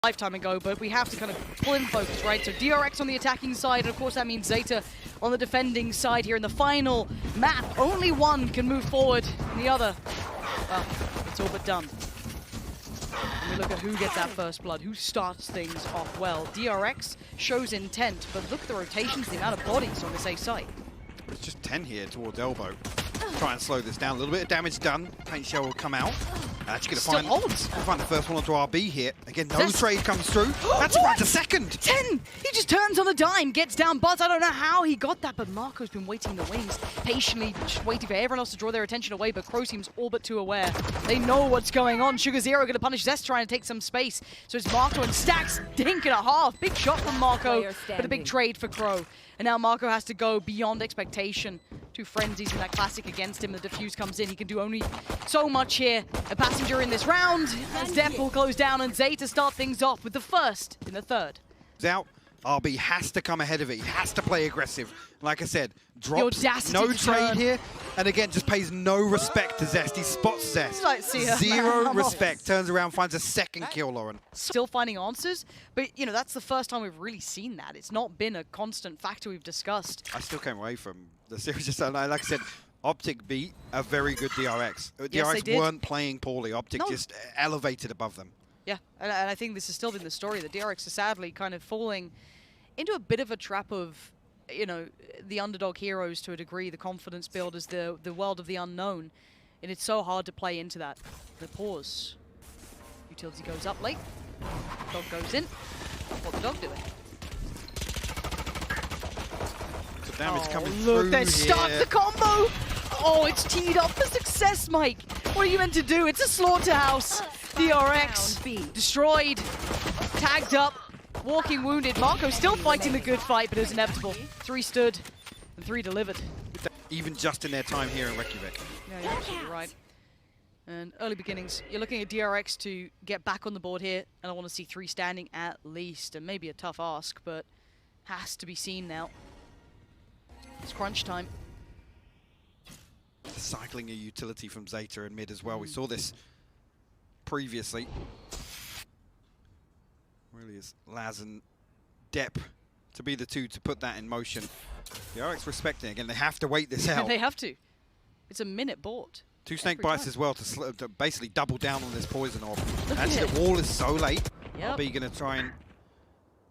Lifetime ago, but we have to kind of pull in focus, right? So DRX on the attacking side, and of course that means ZETA on the defending side here in the final map. Only one can move forward, and the other, well, it's all but done. And we look at who gets that first blood, who starts things off well. DRX shows intent, but look at the rotations, the amount of bodies on this A site. It's just 10 here towards elbow. Try and slow this down. A little bit of damage done. Paint shell will come out. Actually going to find the first one onto RB here. Again, no trade comes through. That's right, a second. 10! He just turns on the dime, gets down Buzz. I don't know how he got that, but Marco's been waiting in the wings, patiently just waiting for everyone else to draw their attention away, but Crow seems all but too aware. They know what's going on. Sugar Zero going to punish Zest, trying to take some space. So it's Marco and Stacks, dink and a half. Big shot from Marco, but a big trade for Crow. And now Marco has to go beyond expectation. Two frenzies in that classic against him. The defuse comes in. He can do only so much here. A passenger in this round as Def will close down and ZETA start things off with the first in the third. Out. RB has to come ahead of it. He has to play aggressive. Like I said, drops, no trade here. And again, just pays no respect to Zest. He spots Zest. Zero respect. Turns around, finds a second kill, Lauren. Still finding answers, but you know, that's the first time we've really seen that. It's not been a constant factor we've discussed. I still came away from the series, just like I said, Optic beat a very good DRX. Yes, DRX weren't playing poorly. Optic just elevated above them. Yeah, and I think this has still been the story. The DRX is sadly kind of falling into a bit of a trap of, you know, the underdog heroes to a degree, the confidence builders, the world of the unknown. And it's so hard to play into that. The pause. Utility goes up late. Dog goes in. What's the dog doing? The damage coming look, through there starts the combo! Oh, it's teed up for success, Mike! What are you meant to do? It's a slaughterhouse! DRX destroyed, tagged up, walking wounded. Marco still fighting the good fight, but it was inevitable. 3 stood and 3 delivered. Even just in their time here in Reykjavik. Yeah, you're absolutely right. And early beginnings, you're looking at DRX to get back on the board here, and I want to see 3 standing at least, and maybe a tough ask, but has to be seen now. It's crunch time. Cycling a utility from ZETA in mid as well. We saw this previously. Really is Laz and Depp to be the two to put that in motion. The RX respecting again. They have to wait this out. They have to. It's a minute board. 2 snake bites as well to basically double down on this poison orb. Actually, the wall is so late. Yep. RB going to try and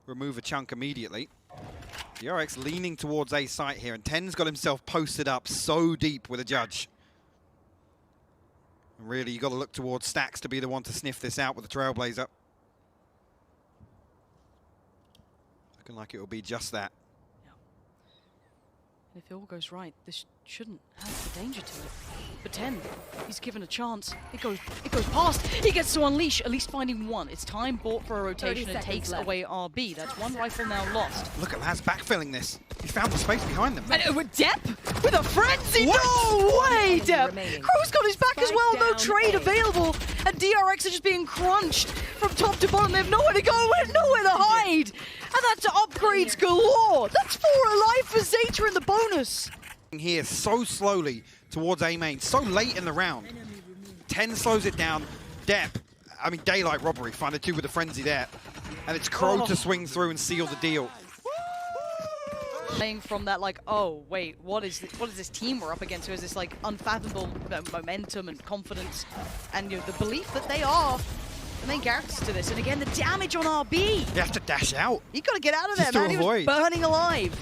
remove a chunk immediately. The RX leaning towards A site here, and Ten's got himself posted up so deep with a judge. And really, you got to look towards Stacks to be the one to sniff this out with the Trailblazer. Looking like it will be just that. Yeah. And if it all goes right, this shouldn't have the danger to it. But 10, he's given a chance. It goes past. He gets to unleash, at least finding one. It's time bought for a rotation and takes away RB. That's 1 rifle now lost. Look at Laz backfilling this. He found the space behind them. And with Depp? With a frenzy? What? No way, Depp! Crow's got his back as well, no trade available. And DRX are just being crunched from top to bottom. They have nowhere to go, nowhere to hide. And that's upgrades galore. That's 4 alive for ZETA in the bonus. Here so slowly towards A main, so late in the round. 10 slows it down. Depp, I mean daylight robbery, find the 2 with the frenzy there. And it's Crow to swing through and seal the deal. Playing from that like, oh wait, what is this team we're up against? Who has this like unfathomable momentum and confidence and, you know, the belief that they are the main characters to this. And again, the damage on RB. You have to dash out. You gotta get out of there, man. He was burning alive.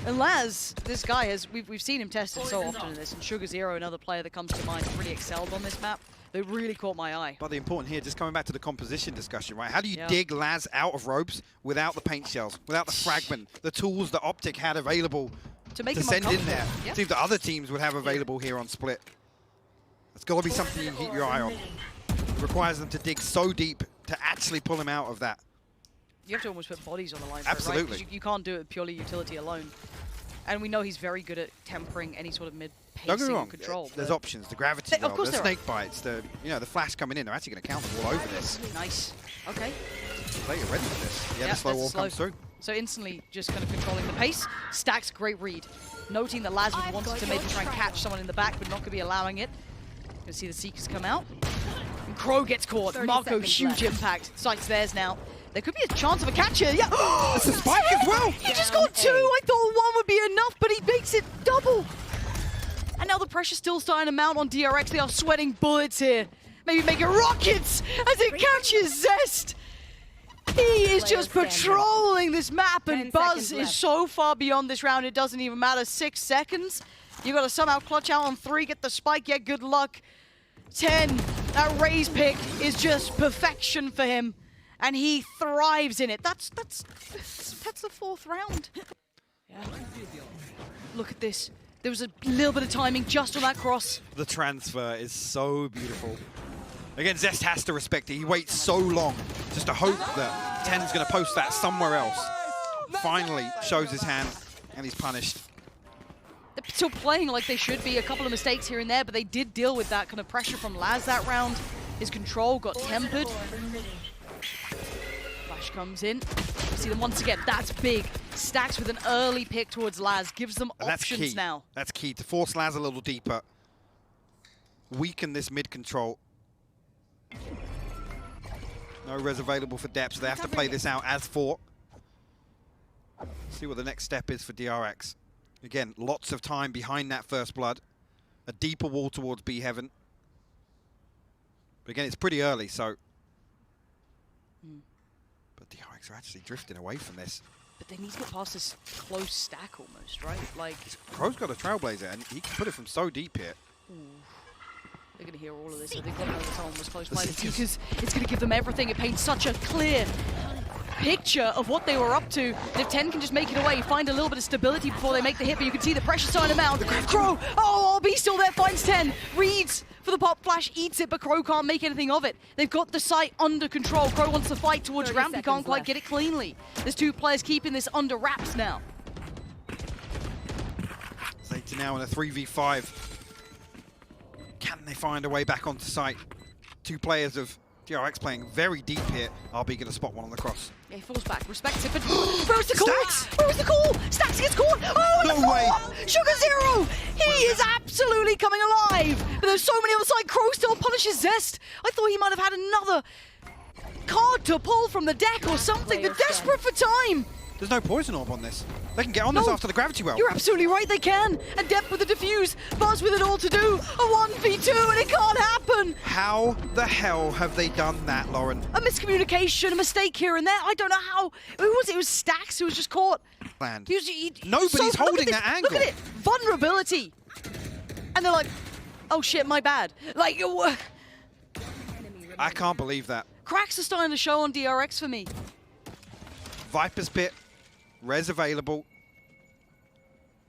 And Laz, this guy has, we've seen him tested so often in this, and Sugar Zero, another player that comes to mind, really excelled on this map. They really caught my eye. But the important here, just coming back to the composition discussion, right? How do you dig Laz out of ropes without the paint shells, without the fragment, the tools that Optic had available to send in there? See if the other teams would have available here on Split. That's got to be something you can keep your eye on. It requires them to dig so deep to actually pull him out of that. You have to almost put bodies on the line. Absolutely. Right? You can't do it with purely utility alone. And we know he's very good at tempering any sort of mid-pacing Don't get me wrong. control. There's options. The gravity, the snake bites, the flash coming in. They're actually going to counter all over this. Nice. Okay. They're ready for this. Yeah, the slow wall comes through. So instantly just kind of controlling the pace. Stacks, great read. noting that Laz would want to maybe try and catch someone in the back, but not going to be allowing it. You'll see the Seekers come out. And Crow gets caught. Marco, huge impact. Sight's theirs now. There could be a chance of a catch here. Yeah. It's a spike as well. He just got 2. I thought 1 would be enough, but he makes it double. And now the pressure's still starting to mount on DRX. They are sweating bullets here. Maybe making rockets as it catches Zest. He is just patrolling this map, and Buzz is so far beyond this round, it doesn't even matter. 6 seconds. You got to somehow clutch out on 3, get the spike. Yeah, good luck. 10. That raise pick is just perfection for him, and he thrives in it. That's the 4th round. Yeah. Look at this. There was a little bit of timing just on that cross. The transfer is so beautiful. Again, Zest has to respect it. He waits so long just to hope that 10's going to post that somewhere else. Finally shows his hand, and he's punished. They're still playing like they should be. A couple of mistakes here and there, but they did deal with that kind of pressure from Laz that round. His control got tempered. Flash comes in. You see them once again. That's big. Stacks with an early pick towards Laz. Gives them options now. That's key, to force Laz a little deeper. Weaken this mid control. No res available for depth, so they have to play this out as 4. See what the next step is for DRX. Again, lots of time behind that first blood. A deeper wall towards B Heaven. But again, it's pretty early, so... But DRX are actually drifting away from this. But they need to get past this close stack almost, right? Like... Crow's got a Trailblazer, and he can put it from so deep here. Ooh. They're going to hear all of this. I think they'll know that someone was close by, because it's going to give them everything. It paints such a clear picture of what they were up to. And if 10 can just make it away, find a little bit of stability before they make the hit, but you can see the pressure starting to mount. Crow, oh, RB still there, finds 10. Reads for the pop flash, eats it, but Crow can't make anything of it. They've got the site under control. Crow wants to fight towards ramp, he can't quite get it cleanly. There's 2 players keeping this under wraps now. ZETA now in a 3v5. Can they find a way back onto site? 2 players of DRX playing very deep here. RB going to spot one on the cross. Yeah, he falls back, respects it, but where was the call? Where was the call? Stacks gets caught! Oh, no way! Sugar0! He is absolutely coming alive! But there's so many on the side. Crow still punishes Zest. I thought he might have had another card to pull from the deck or something. They're desperate for time. There's no poison orb on this. They can get on this after the gravity well. You're absolutely right, they can. And Depth with the defuse, Buzz with it all to do. A 1v2 and it can't happen. How the hell have they done that, Lauren? A miscommunication, a mistake here and there. I don't know how. Who was it? It was Stacks who was just caught. Nobody's holding that angle. Look at it. Vulnerability. And they're like, oh shit, my bad. Like, I can't believe that. Cracks are starting to show on DRX for me. Viper's Pit. Res available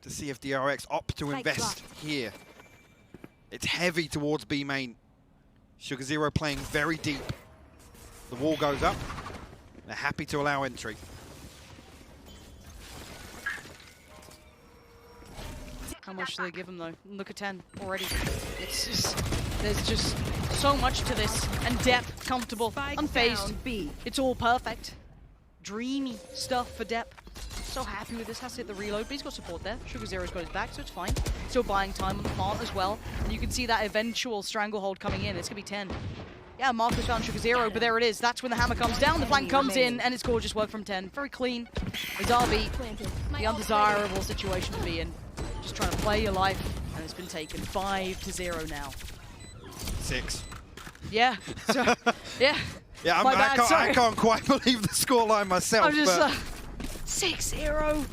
to see if DRX opt to invest here. It's heavy towards B main. Sugar0 playing very deep. The wall goes up. They're happy to allow entry. How much do they give him though? Look at 10 already. It's just, there's just so much to this. And Depth, comfortable, unfazed. It's all perfect. Dreamy stuff for Depth. So happy with this, has to hit the reload, but he's got support there. Sugar0's got his back, so it's fine. Still buying time on the plant as well. And you can see that eventual stranglehold coming in. It's going to be 10. Yeah, Marcus found Sugar0, but there it is. That's when the hammer comes down, the flank comes in, and it's gorgeous work from 10. Very clean. It's RB, the undesirable situation to be in. Just trying to play your life, and it's been taken 5-0 now. 6. Yeah, so, yeah. Yeah, I can't quite believe the scoreline myself. I'm just 6-0.